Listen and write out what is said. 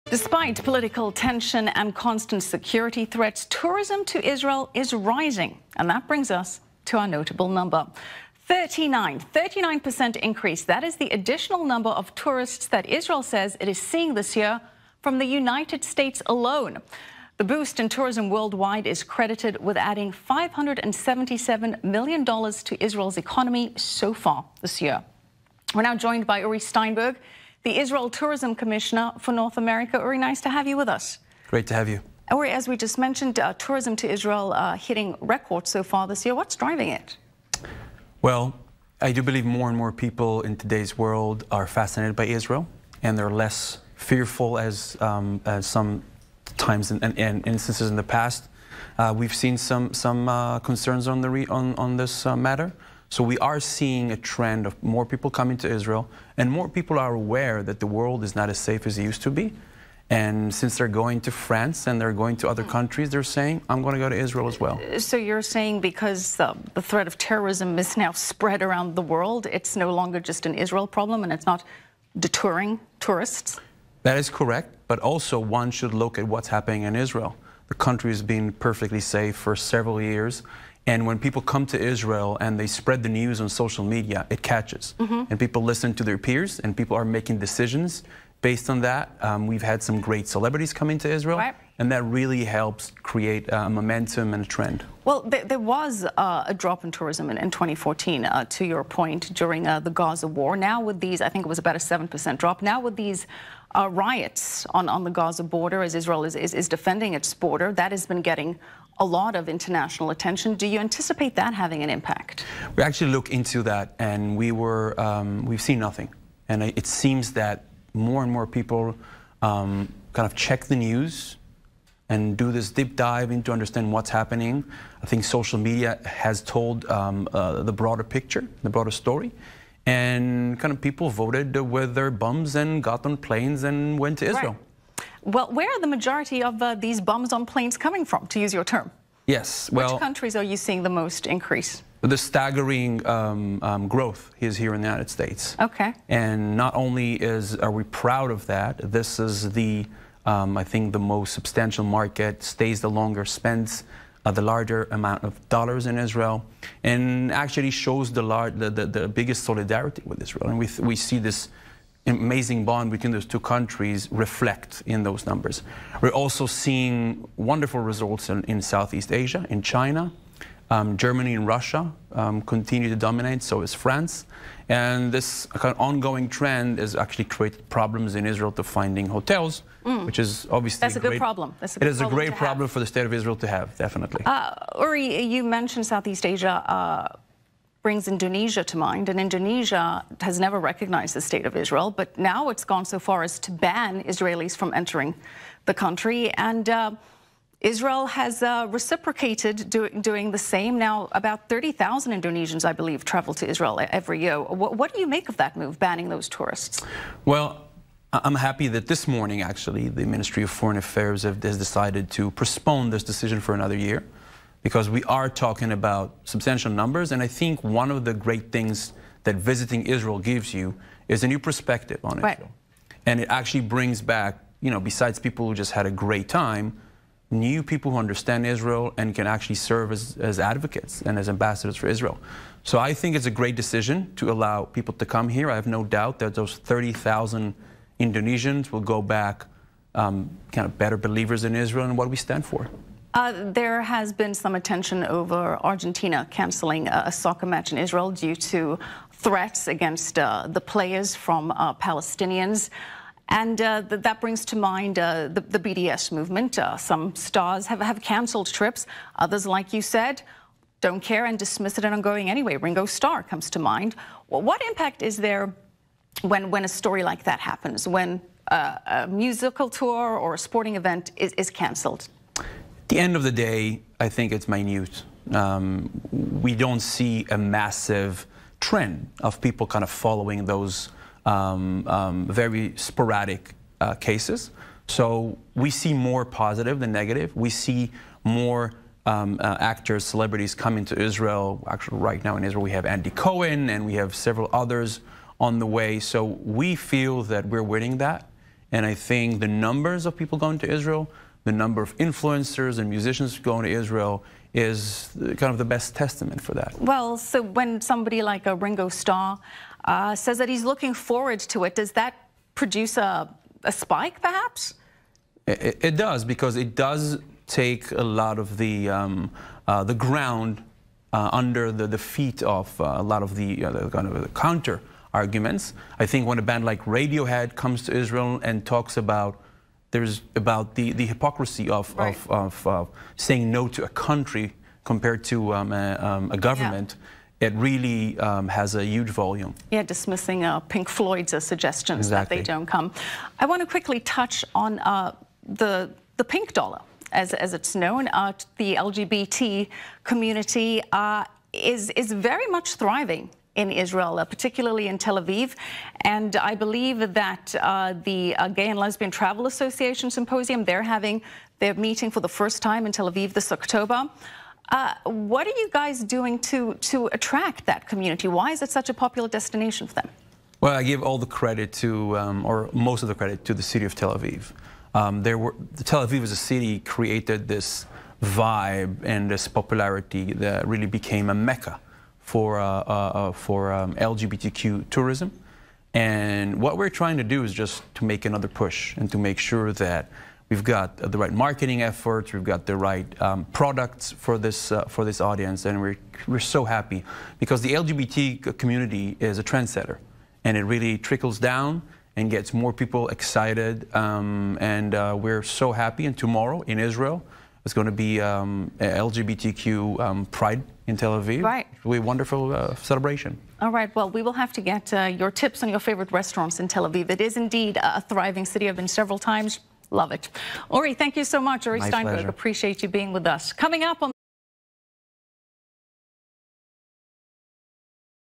Despite political tension and constant security threats, tourism to Israel is rising. And that brings us to our notable number. 39% increase. That is the additional number of tourists that Israel says it is seeing this year from the United States alone. The boost in tourism worldwide is credited with adding $577 million to Israel's economy so far this year. We're now joined by Uri Steinberg, the Israel Tourism Commissioner for North America. Uri, nice to have you with us. Great to have you. Uri, as we just mentioned, tourism to Israel hitting records so far this year. What's driving it? Well, I do believe more and more people in today's world are fascinated by Israel, and they're less fearful as some times and instances in the past. We've seen some concerns on this matter. So we are seeing a trend of more people coming to Israel, and more people are aware that the world is not as safe as it used to be. And since they're going to France and they're going to other countries, they're saying, I'm going to go to Israel as well. So you're saying because the threat of terrorism is now spread around the world, it's no longer just an Israel problem and it's not deterring tourists? That is correct, but also one should look at what's happening in Israel. The country has been perfectly safe for several years. And when people come to Israel and they spread the news on social media, it catches. And people listen to their peers, and people are making decisions based on that. We've had some great celebrities coming to Israel, and that really helps create a momentum and a trend. Well, there was a drop in tourism in 2014, to your point, during the Gaza war. Now with these, I think it was about a 7% drop. Now with these riots on the Gaza border, as Israel is defending its border, that has been getting a lot of international attention. Do you anticipate that having an impact? We actually look into that, and we've seen nothing. And it seems that more and more people kind of check the news and do this deep dive into understand what's happening. I think social media has told the broader picture, the broader story. And kind of people voted with their bums and got on planes and went to Israel. Right. Well, where are the majority of these bums on planes coming from, to use your term? Yes, well, which countries are you seeing the most increase? The staggering growth is here in the United States. Okay. And not only are we proud of that, this is the, I think, the most substantial market, stays the longer, spends the larger amount of dollars in Israel, and actually shows the biggest solidarity with Israel. And we see this amazing bond between those two countries reflect in those numbers. We're also seeing wonderful results in Southeast Asia, in China. Germany and Russia continue to dominate, so is France. And this kind of ongoing trend has actually created problems in Israel to finding hotels, which is obviously a good problem. It is a great problem for the state of Israel to have, definitely. Uri, you mentioned Southeast Asia brings Indonesia to mind, and Indonesia has never recognized the state of Israel, but now it's gone so far as to ban Israelis from entering the country, and Israel has reciprocated doing the same. Now, about 30,000 Indonesians, I believe, travel to Israel every year. What do you make of that move, banning those tourists? Well, I'm happy that this morning, actually, the Ministry of Foreign Affairs has decided to postpone this decision for another year, because we are talking about substantial numbers. And I think one of the great things that visiting Israel gives you is a new perspective on Israel. And it actually brings back, you know, besides people who just had a great time, new people who understand Israel and can actually serve as advocates and as ambassadors for Israel. So I think it's a great decision to allow people to come here. I have no doubt that those 30,000 Indonesians will go back kind of better believers in Israel and what we stand for. There has been some attention over Argentina canceling a soccer match in Israel due to threats against the players from Palestinians. And that brings to mind the BDS movement. Some stars have canceled trips. Others, like you said, don't care and dismiss it and are going anyway. Ringo Starr comes to mind. Well, what impact is there when a story like that happens, when a musical tour or a sporting event is canceled? At the end of the day, I think it's minute. We don't see a massive trend of people kind of following those very sporadic cases. So we see more positive than negative. We see more actors, celebrities coming to Israel. Actually, right now in Israel, we have Andy Cohen and we have several others on the way. So we feel that we're winning that. And I think the numbers of people going to Israel, the number of influencers and musicians going to Israel is kind of the best testament for that. Well, so when somebody like a Ringo Starr says that he's looking forward to it, does that produce a spike, perhaps? It does, because it does take a lot of the ground under the feet of a lot of the kind of the counter arguments. I think when a band like Radiohead comes to Israel and talks about the hypocrisy of saying no to a country compared to a government, it really has a huge volume. Yeah, dismissing Pink Floyd's suggestions that they don't come. I want to quickly touch on the pink dollar, as it's known. The LGBT community is very much thriving in Israel, particularly in Tel Aviv. And I believe that the Gay and Lesbian Travel Association Symposium, they're meeting for the first time in Tel Aviv this October. What are you guys doing to attract that community? Why is it such a popular destination for them? Well, I give all the credit to, or most of the credit to the city of Tel Aviv. Tel Aviv as a city created this vibe and this popularity that really became a mecca for LGBTQ tourism. And what we're trying to do is just to make another push and to make sure that we've got the right marketing efforts, we've got the right products for this audience, and we're so happy because the LGBT community is a trendsetter, and it really trickles down and gets more people excited, and we're so happy. And tomorrow in Israel, it's going to be LGBTQ Pride in Tel Aviv. Right. It'll be a wonderful celebration. All right. Well, we will have to get your tips on your favorite restaurants in Tel Aviv. It is indeed a thriving city. I've been several times. Love it. Uri, thank you so much. Uri Steinberg, appreciate you being with us. Coming up on